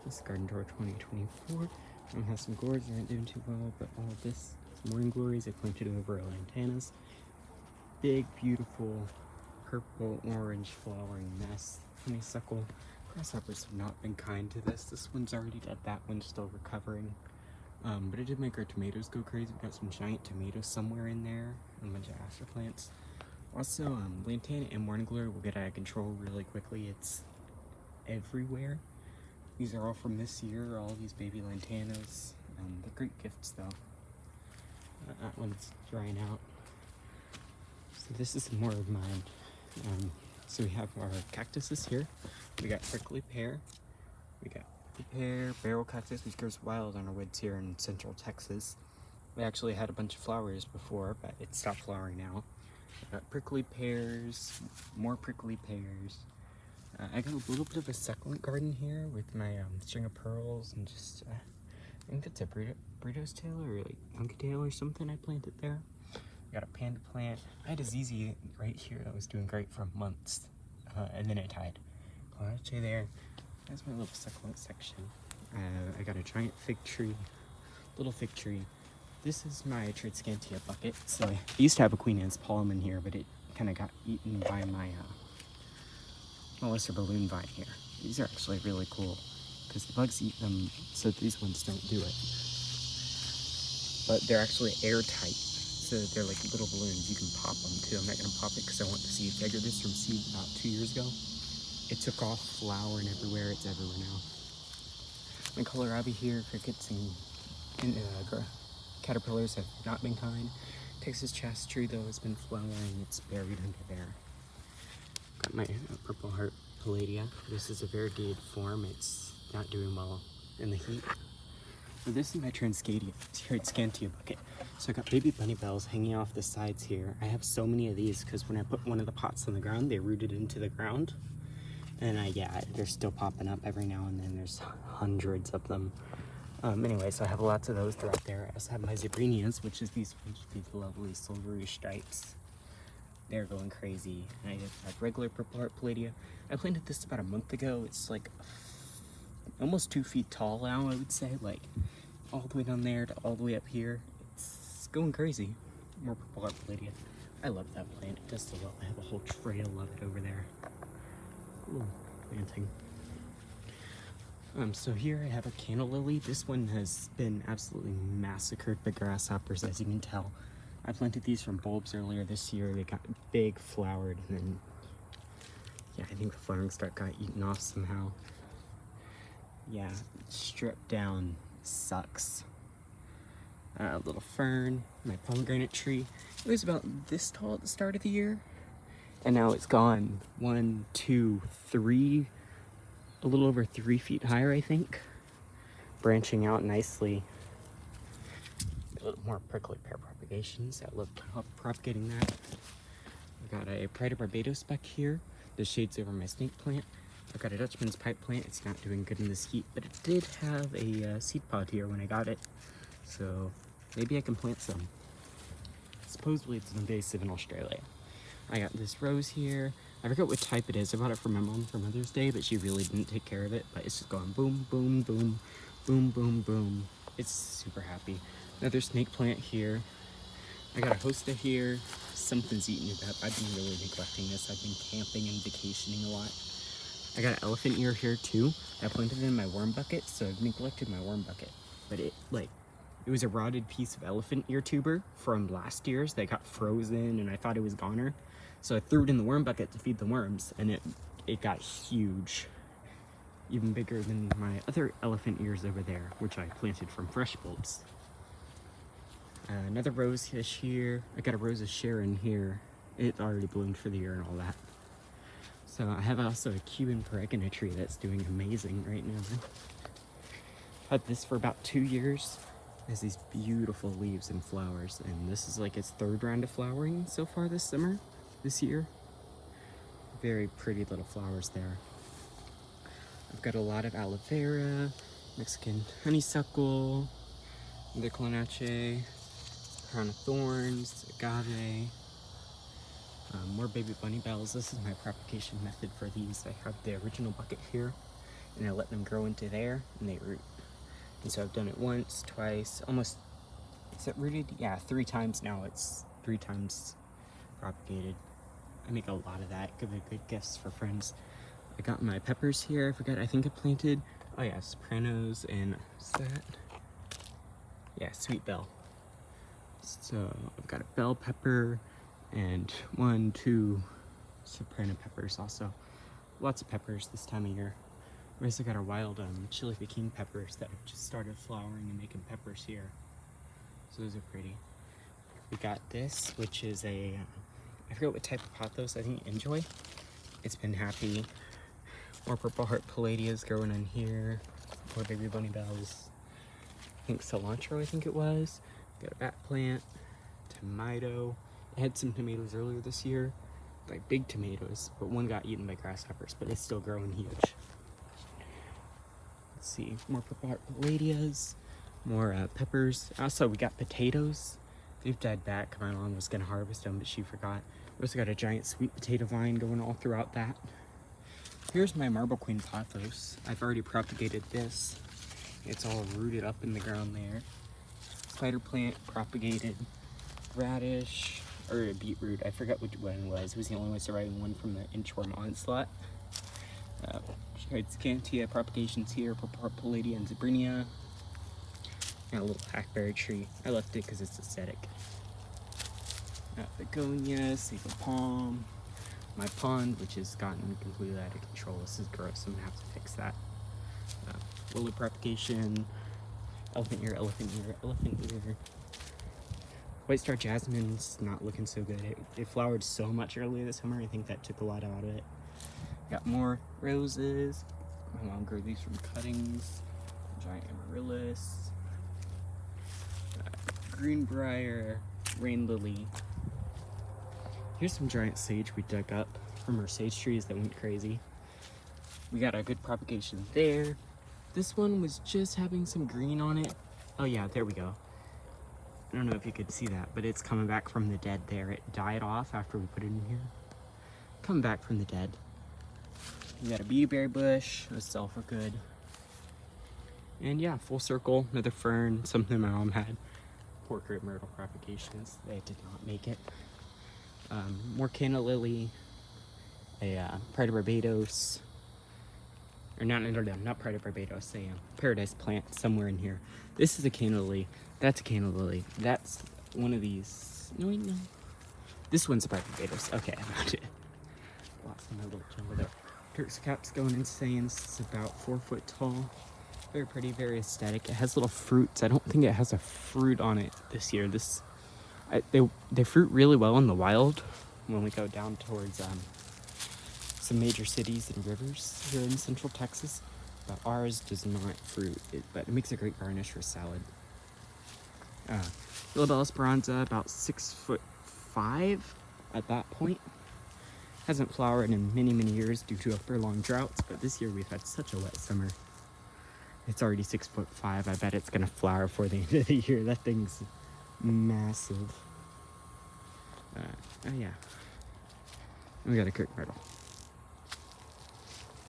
This garden tour 2024. I have some gourds that aren't doing too well, but all of this is morning glories I planted over lantanas. Big, beautiful, purple, orange flowering mess. Honeysuckle. Grasshoppers have not been kind to this. This one's already dead, that one's still recovering. But it did make our tomatoes go crazy. We've got some giant tomatoes somewhere in there, and a bunch of aster plants. Also, lantana and morning glory will get out of control really quickly. It's everywhere. These are all from this year, all these baby lantanas. They're great gifts though. That one's drying out. So this is more of mine. So we have our cactuses here. We got prickly pear. We got prickly pear, barrel cactus, which grows wild on our woods here in central Texas. We actually had a bunch of flowers before, but it stopped flowering now. I got prickly pears, more prickly pears. I got a little bit of a succulent garden here with my string of pearls and just, I think that's a burrito's tail or like monkey tail or something I planted there. I got a panda plant. I had a ZZ right here that was doing great for months, and then it died. Colache there. That's my little succulent section. I got a giant fig tree, little fig tree. This is my Triscanthia bucket. So I used to have a Queen Anne's palm in here, but it kind of got eaten by my Melissa balloon vine here. These are actually really cool because the bugs eat them, so these ones don't do it. But they're actually airtight, so they're like little balloons. You can pop them too. I'm not gonna pop it because I want the seed. I got this from seed about 2 years ago. It took off, flowering everywhere. It's everywhere now. My kohlrabi here, crickets and caterpillars have not been kind. Texas chastity tree though has been flowering. It's buried under there. Got my purple heart palladia. This is a variegated form. It's not doing well in the heat. So this is my Triscanthia bucket. So I got baby bunny bells hanging off the sides here. I have so many of these because when I put one of the pots on the ground, they rooted into the ground. And they're still popping up every now and then. There's hundreds of them. Anyway, so I have lots of those throughout there. I also have my Zebrinias, which is these lovely silvery stripes. They're going crazy. And I have regular purple heart palladia. I planted this about a month ago. It's like almost 2 feet tall now, I would say. Like all the way down there to all the way up here. It's going crazy. More purple heart palladia. I love that plant. It does so well. I have a whole trail of it over there. Cool planting. So here I have a candle lily. This one has been absolutely massacred by grasshoppers, as you can tell. I planted these from bulbs earlier this year. They got big, flowered, and then, I think the flowering stalk got eaten off somehow. Yeah, stripped down, sucks. A little fern, my pomegranate tree. It was about this tall at the start of the year, and now it's gone 1, 2, 3, a little over 3 feet higher, I think. Branching out nicely. A little more prickly pear propagations. I love propagating that. I got a Pride of Barbados back here. The shades over my snake plant. I've got a Dutchman's pipe plant. It's not doing good in this heat, but it did have a seed pod here when I got it. So maybe I can plant some. Supposedly it's invasive in Australia. I got this rose here. I forget what type it is. I bought it for my mom for Mother's Day, but she really didn't take care of it. But it's just going boom, boom, boom, boom, boom, boom. It's super happy. Another snake plant here. I got a hosta here. Something's eating it up. I've been really neglecting this. I've been camping and vacationing a lot. I got an elephant ear here too. I planted it in my worm bucket, so I've neglected my worm bucket. But it was a rotted piece of elephant ear tuber from last year's that got frozen, and I thought it was goner. So I threw it in the worm bucket to feed the worms, and it got huge. Even bigger than my other elephant ears over there, which I planted from fresh bulbs. Another rose fish here. I got a Rose of Sharon here. It already bloomed for the year and all that. So I have also a Cuban peregrina tree that's doing amazing right now. Had this for about 2 years. It has these beautiful leaves and flowers, and this is like its 3rd round of flowering so far this year. Very pretty little flowers there. I've got a lot of aloe vera, Mexican honeysuckle, the colache, crown of thorns, agave, more baby bunny bells. This is my propagation method for these. I have the original bucket here. and I let them grow into there, and they root. And so I've done it once, twice, almost, is it rooted? Yeah, 3 times now. It's 3 times propagated. I make a lot of that, give it good gifts for friends. I got my peppers here, I forgot, I think I planted, oh yeah, sopranos and, what's that? Yeah, sweet bell. So I've got a bell pepper and 1, 2 soprano peppers also. Lots of peppers this time of year. We also got our wild chili Peking peppers that have just started flowering and making peppers here. So those are pretty. We got this, which is a, I forget what type of pothos, I think Enjoy. It's been happy. More Purple Heart Palladias growing in here. More baby bunny bells. I think cilantro, I think it was. Got a bat plant, tomato. I had some tomatoes earlier this year, like big tomatoes, but one got eaten by grasshoppers, but it's still growing huge. Let's see, more Purple Heart Palladias, more peppers. Also, we got potatoes. They've died back. My mom was gonna harvest them, but she forgot. We also got a giant sweet potato vine going all throughout that. Here's my Marble Queen pothos. I've already propagated this. It's all rooted up in the ground there. Spider plant propagated, radish, or beetroot, I forgot which one it was. It was the only one surviving one from the inchworm onslaught. Scantia propagations here, Purple Heart Palladia and Zabrinia. And a little hackberry tree. I left it because it's aesthetic. Begonia, sable palm. My pond, which has gotten completely out of control. This is gross, I'm gonna have to fix that. Willow propagation, elephant ear, elephant ear, elephant ear. White Star Jasmine's not looking so good. It flowered so much earlier this summer, I think that took a lot out of it. Got more roses. My mom grew these from cuttings. Giant amaryllis. Greenbrier, rain lily. Here's some giant sage we dug up from our sage trees that went crazy. We got a good propagation there. This one was just having some green on it. Oh yeah, there we go. I don't know if you could see that, but it's coming back from the dead there. It died off after we put it in here. Coming back from the dead. We got a beautyberry bush. Those all for good. And yeah, full circle, another fern, something my mom had. Portrait myrtle propagations. They did not make it. More canna lily. A Pride of Barbados. Or not Pride of Barbados. A paradise plant somewhere in here. This is a canna lily. That's a canna lily. That's one of these. No, wait, no. This one's a Pride of Barbados. Okay, I found it. Lots of my little jungle there. Turk's cap's going insane. This is about 4 foot tall. Very pretty, very aesthetic. It has little fruits. I don't think it has a fruit on it this year. They fruit really well in the wild when we go down towards some major cities and rivers here in central Texas. But ours does not fruit, but it makes a great garnish for salad. Philabella Esperanza, about 6'5" at that point. Hasn't flowered in many, many years due to upper long droughts, but this year we've had such a wet summer. It's already 6'5". I bet it's gonna flower before the end of the year. That thing's massive. Oh yeah. We got a Kirk Myrtle.